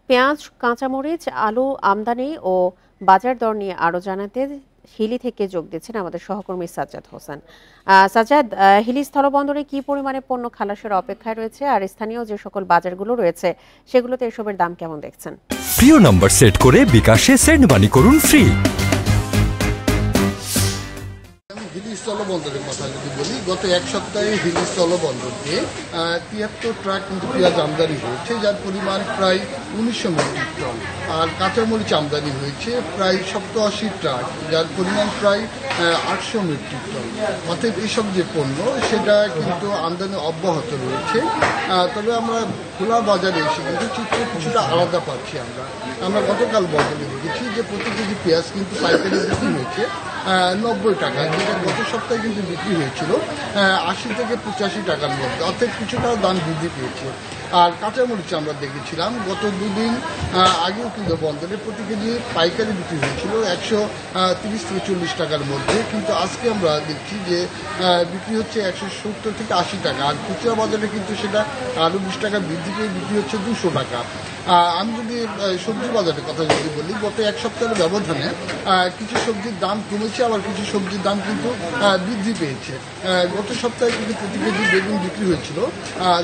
পেঁয়াজ, কাঁচামরিচ, আলু আমদানি ও বাজার দর নিয়ে আরো জানাতে হিলি থেকে যোগ দিচ্ছেন আমাদের সহকর্মী সাজ্জাদ হোসেন। সাজ্জাদ, হিলি স্থলবন্দরে কি পরিমাণে পণ্য খালাসের অপেক্ষায় রয়েছে, আর স্থানীয় যে সকল বাজারগুলো রয়েছে সেগুলোতে এসবের দাম কেমন দেখছেন? প্রিয় নম্বর সেট করে বিকাশে সেন্ড মানি করুন ফ্রি। হিলি স্থলবন্দরের কথা যদি বলি, গত এক সপ্তাহে হিলি স্থলবন্দর দিয়ে ৭৩ ট্রাক কিন্তু পেঁয়াজ আমদানি হয়েছে, যার পরিমাণ প্রায় ১৯০০ মেট্রিক টন। আর কাঁচামরিচ আমদানি হয়েছে প্রায় ৮৭ ট্রাক, যার পরিমাণ প্রায় ৮০০ মেট্রিক টন। অর্থাৎ এসব যে পণ্য সেটা কিন্তু আমদানি অব্যাহত রয়েছে। তবে আমরা খোলা বাজারে এসে কিন্তু চিত্র কিছুটা আলাদা পাচ্ছি। আমরা গতকাল বাজারে দেখেছি যে প্রতি কেজি পেঁয়াজ কিন্তু পাইকারি বিক্রি হয়েছে ৯০ টাকা, যেটা গত সপ্তাহে কিন্তু বিক্রি হয়েছিল ৮০ থেকে ৮৫ টাকার মধ্যে, অর্থাৎ কিছুটা দাম বৃদ্ধি পেয়েছে। আর কাঁচামরিচ আমরা দেখেছিলাম গত দুদিন আগেও কিন্তু বন্দরে প্রতি কেজি পাইকারি বিক্রি হয়েছিল ১৩০ থেকে ৪০ টাকার মধ্যে, কিন্তু আজকে আমরা দেখছি যে বিক্রি হচ্ছে ১৭০ থেকে ৮০ টাকা। আর খুচরা বাজারে কিন্তু সেটা আরও ২০ টাকা বৃদ্ধি পেয়ে বিক্রি হচ্ছে ২০০ টাকা। আমি যদি সবজি বাজারের কথা যদি বলি, গত এক সপ্তাহের ব্যবধানে কিছু সবজির দাম কমেছে, আবার কিছু সবজির দাম কিন্তু বৃদ্ধি পেয়েছে। গত সপ্তাহে কিন্তু প্রতি কেজি বেগুন বিক্রি হয়েছিল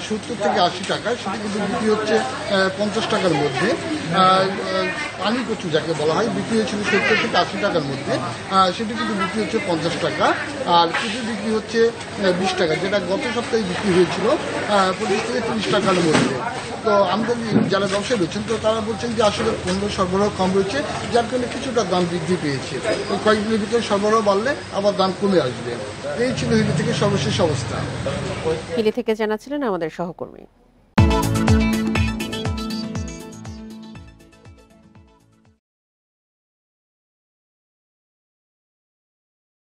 ৭০ থেকে ৮০ টাকা, সেটা কিন্তু বিক্রি হচ্ছে ৫০ টাকার মধ্যে। পানি কচু যাকে বলা হয় বিক্রি হয়েছিল ৭০ থেকে ৮০ টাকার মধ্যে, সেটি কিন্তু বিক্রি হচ্ছে ৫০ টাকা। আর কিছু বিক্রি হচ্ছে ২০ টাকা, যেটা গত সপ্তাহে বিক্রি হয়েছিল ২৫ থেকে ৩০ টাকার মধ্যে। তো আমদানি যারা ব্যবসায়ী রয়েছেন তো তারা বলছেন যে আসলে পণ্য সরবরাহ কম রয়েছে, যার কারণে কিছুটা দাম বৃদ্ধি পেয়েছে। ওই কয়েকদিনের ভিতরে সরবরাহ বাড়লে আবার দাম কমে আসবে। এই ছিল হিলি থেকে সর্বশেষ অবস্থা। হিলি থেকে জানাচ্ছিলেন আমাদের সহকর্মী।